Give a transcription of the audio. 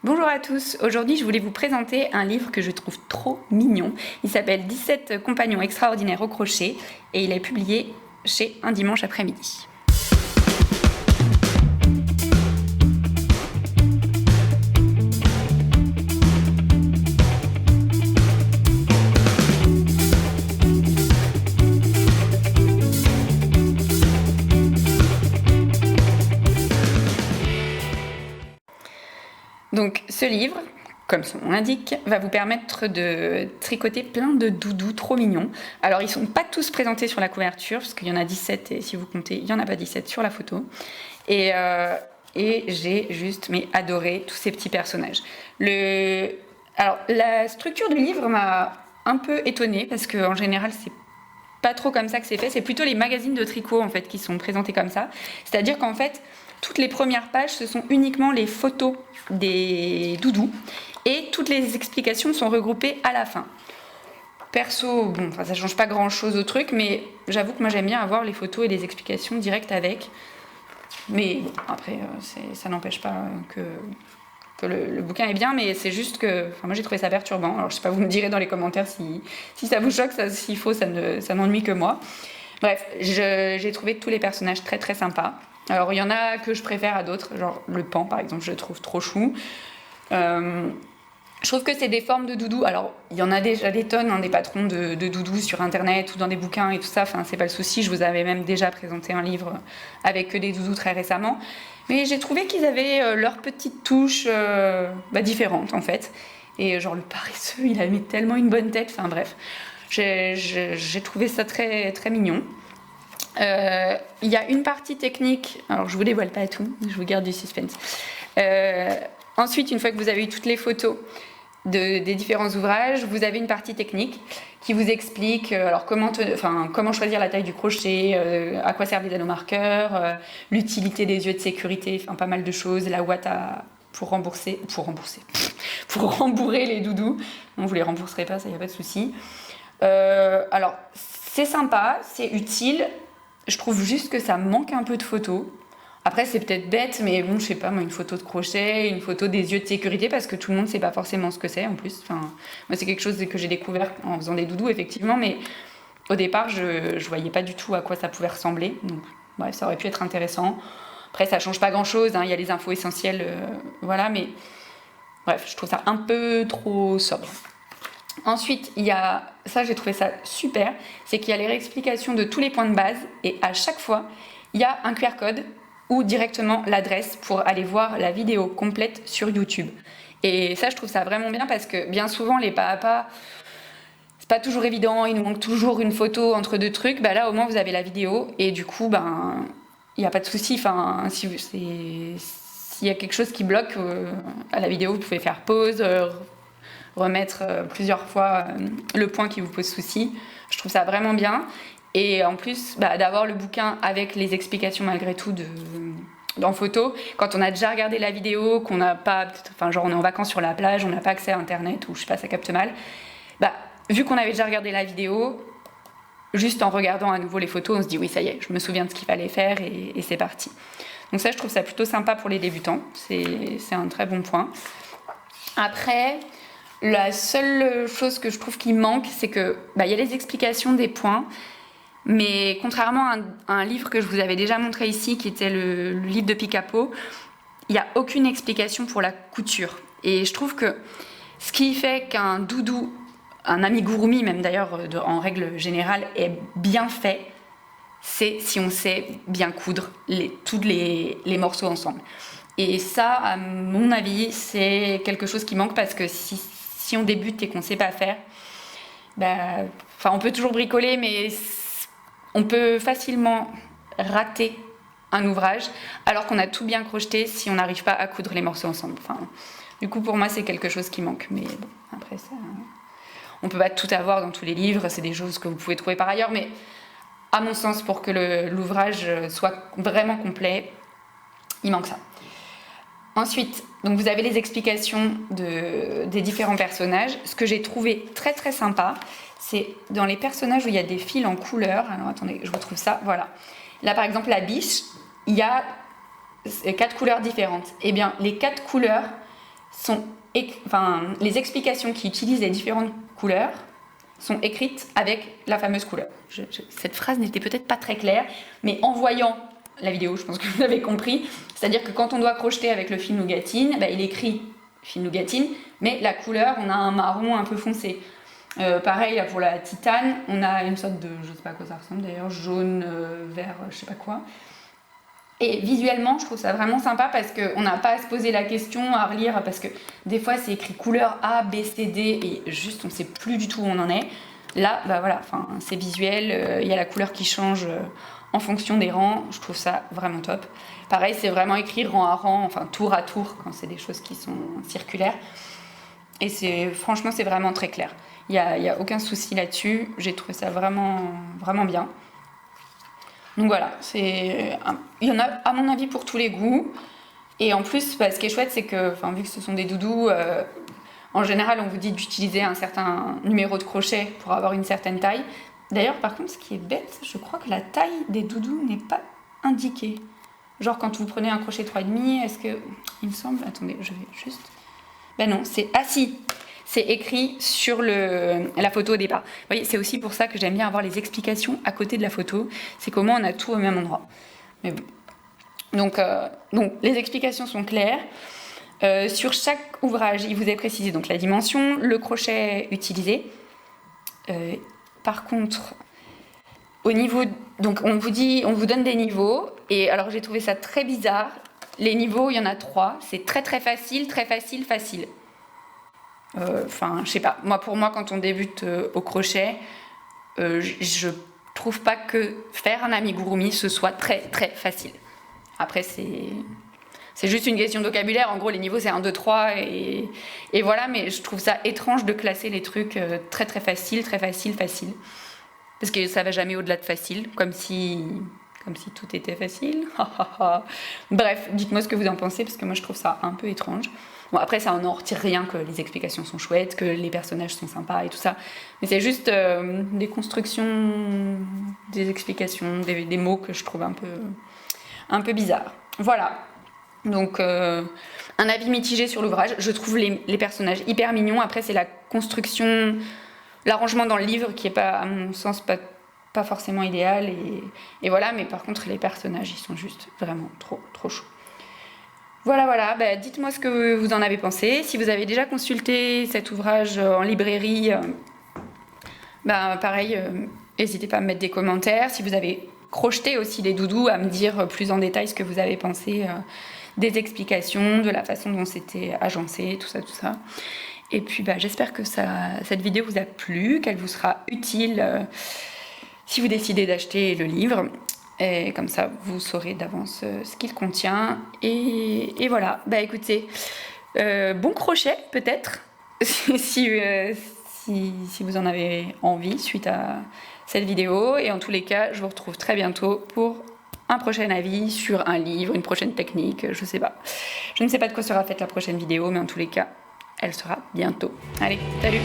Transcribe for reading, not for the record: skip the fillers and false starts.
Bonjour à tous, aujourd'hui je voulais vous présenter un livre que je trouve trop mignon. Il s'appelle 17 compagnons extraordinaires au crochet et il est publié chez Un dimanche après-midi. Donc ce livre, comme son nom l'indique, va vous permettre de tricoter plein de doudous trop mignons. Alors ils sont pas tous présentés sur la couverture, parce qu'il y en a 17 et si vous comptez, il n'y en a pas 17 sur la photo. Et j'ai juste adoré tous ces petits personnages. Alors la structure du livre m'a un peu étonnée, parce qu'en général c'est pas trop comme ça que c'est fait, c'est plutôt les magazines de tricot en fait qui sont présentés comme ça. C'est-à-dire qu'en fait, toutes les premières pages, ce sont uniquement les photos des doudous et toutes les explications sont regroupées à la fin. Perso, bon, ça change pas grand-chose au truc, mais j'avoue que moi j'aime bien avoir les photos et les explications directes avec. Mais bon, après, ça n'empêche pas que le bouquin est bien, mais c'est juste que moi j'ai trouvé ça perturbant. Alors je sais pas, vous me direz dans les commentaires si ça vous choque, s'il faut, ça n'ennuie que moi. Bref, j'ai trouvé tous les personnages très très sympas. Alors il y en a que je préfère à d'autres, genre le pan par exemple, je le trouve trop chou. Je trouve que c'est des formes de doudou. Alors, il y en a déjà des tonnes, des patrons de doudou sur internet ou dans des bouquins et tout ça. Enfin, c'est pas le souci. Je vous avais même déjà présenté un livre avec que des doudous très récemment. Mais j'ai trouvé qu'ils avaient leur petite touche différente en fait. Et genre le paresseux, il a mis tellement une bonne tête. Enfin bref, j'ai trouvé ça très très mignon. Il y a une partie technique. Alors, je vous dévoile pas tout. Je vous garde du suspense. Ensuite, une fois que vous avez eu toutes les photos des différents ouvrages, vous avez une partie technique qui vous explique comment choisir la taille du crochet, à quoi servent les anneaux marqueurs, l'utilité des yeux de sécurité, enfin pas mal de choses, la ouate pour rembourrer les doudous. On vous les rembourserez pas, ça y a pas de souci. Alors c'est sympa, c'est utile. Je trouve juste que ça manque un peu de photos. Après, c'est peut-être bête, mais bon, je sais pas, moi, une photo de crochet, une photo des yeux de sécurité, parce que tout le monde sait pas forcément ce que c'est, en plus. Enfin, moi, c'est quelque chose que j'ai découvert en faisant des doudous, effectivement, mais au départ, je voyais pas du tout à quoi ça pouvait ressembler. Donc, bref, ça aurait pu être intéressant. Après, ça change pas grand-chose, il y a les infos essentielles, voilà, mais bref, je trouve ça un peu trop sobre. Ensuite, ça, j'ai trouvé ça super, c'est qu'il y a les réexplications de tous les points de base, et à chaque fois, il y a un QR code ou directement l'adresse pour aller voir la vidéo complète sur YouTube. Et ça, je trouve ça vraiment bien parce que bien souvent, les pas à pas, c'est pas toujours évident, il nous manque toujours une photo entre deux trucs. Bah là, au moins, vous avez la vidéo et du coup, il n'y a pas de souci. Enfin, s'il y a quelque chose qui bloque à la vidéo, vous pouvez faire pause, remettre plusieurs fois le point qui vous pose souci. Je trouve ça vraiment bien. Et en plus, d'avoir le bouquin avec les explications malgré tout en photo, quand on a déjà regardé la vidéo, qu'on n'a pas, genre on est en vacances sur la plage, on n'a pas accès à internet ou je sais pas, ça capte mal, vu qu'on avait déjà regardé la vidéo, juste en regardant à nouveau les photos, on se dit oui, ça y est, je me souviens de ce qu'il fallait faire et c'est parti. Donc ça, je trouve ça plutôt sympa pour les débutants, c'est un très bon point. Après, la seule chose que je trouve qui manque, c'est que y a les explications des points. Mais contrairement à un livre que je vous avais déjà montré ici, qui était le livre de Picapo, il n'y a aucune explication pour la couture. Et je trouve que ce qui fait qu'un doudou, un amigurumi même d'ailleurs en règle générale, est bien fait, c'est si on sait bien coudre tous les morceaux ensemble. Et ça, à mon avis, c'est quelque chose qui manque parce que si on débute et qu'on ne sait pas faire, on peut toujours bricoler, mais on peut facilement rater un ouvrage alors qu'on a tout bien crocheté si on n'arrive pas à coudre les morceaux ensemble. Du coup, pour moi, c'est quelque chose qui manque. Mais bon, après ça, on peut pas tout avoir dans tous les livres. C'est des choses que vous pouvez trouver par ailleurs. Mais à mon sens, pour que l'ouvrage soit vraiment complet, il manque ça. Ensuite, donc vous avez les explications des différents personnages. Ce que j'ai trouvé très très sympa, c'est dans les personnages où il y a des fils en couleur. Alors attendez, je retrouve ça, voilà. Là par exemple, la biche, il y a 4 couleurs différentes. Eh bien, les 4 couleurs, les explications qui utilisent les différentes couleurs sont écrites avec la fameuse couleur. Cette phrase n'était peut-être pas très claire, mais en voyant la vidéo, je pense que vous l'avez compris, c'est-à-dire que quand on doit crocheter avec le fil nougatine, il écrit fil nougatine, mais la couleur, on a un marron un peu foncé. Pareil là, pour la titane, on a une sorte de, je sais pas à quoi ça ressemble d'ailleurs, jaune, vert, je sais pas quoi. Et visuellement, je trouve ça vraiment sympa parce qu'on n'a pas à se poser la question, à relire, parce que des fois c'est écrit couleur A, B, C, D, et juste on sait plus du tout où on en est. Là, voilà, c'est visuel, il y a la couleur qui change en fonction des rangs, je trouve ça vraiment top. Pareil, c'est vraiment écrit rang à rang, enfin tour à tour, quand c'est des choses qui sont circulaires. Et franchement, c'est vraiment très clair. Il n'y a aucun souci là-dessus, j'ai trouvé ça vraiment, vraiment bien. Donc voilà, il y en a à mon avis pour tous les goûts. Et en plus, ce qui est chouette, c'est que vu que ce sont des doudous, en général, on vous dit d'utiliser un certain numéro de crochet pour avoir une certaine taille. D'ailleurs, par contre, ce qui est bête, je crois que la taille des doudous n'est pas indiquée. Genre quand vous prenez un crochet 3,5, est-ce que... Il me semble... Attendez, je vais juste... Non, c'est... Ah si, c'est écrit sur la photo au départ. Vous voyez, c'est aussi pour ça que j'aime bien avoir les explications à côté de la photo. C'est qu'au moins on a tout au même endroit. Mais bon. Donc les explications sont claires. Sur chaque ouvrage, il vous est précisé donc la dimension, le crochet utilisé. Par contre, au niveau, donc on vous donne des niveaux. Et alors j'ai trouvé ça très bizarre. Les niveaux, il y en a 3. C'est très très facile, facile. Je sais pas. Pour moi, quand on débute au crochet, je trouve pas que faire un amigurumi ce soit très très facile. Après, c'est juste une question de vocabulaire. En gros, les niveaux, c'est 1, 2, 3 et voilà. Mais je trouve ça étrange de classer les trucs très très facile. Parce que ça va jamais au-delà de facile, comme si tout était facile. Bref, dites-moi ce que vous en pensez, parce que moi je trouve ça un peu étrange. Bon, après, ça n'en retire rien que les explications sont chouettes, que les personnages sont sympas et tout ça. Mais c'est juste des constructions, des explications, des mots que je trouve un peu bizarres. Voilà. Donc, un avis mitigé sur l'ouvrage. Je trouve les personnages hyper mignons. Après, c'est la construction, l'arrangement dans le livre qui est pas, à mon sens, pas forcément idéal. Et voilà. Mais par contre, les personnages, ils sont juste vraiment trop, trop chauds. Voilà, dites-moi ce que vous en avez pensé. Si vous avez déjà consulté cet ouvrage en librairie, pareil, n'hésitez pas à me mettre des commentaires. Si vous avez crocheté aussi les doudous, à me dire plus en détail ce que vous avez pensé des explications, de la façon dont c'était agencé, tout ça. Et puis j'espère que cette vidéo vous a plu, qu'elle vous sera utile si vous décidez d'acheter le livre. Et comme ça, vous saurez d'avance ce qu'il contient. Et voilà, écoutez, bon crochet peut-être, si vous en avez envie suite à cette vidéo. Et en tous les cas, je vous retrouve très bientôt pour un prochain avis sur un livre, une prochaine technique, je sais pas. Je ne sais pas de quoi sera faite la prochaine vidéo, mais en tous les cas, elle sera bientôt. Allez, salut!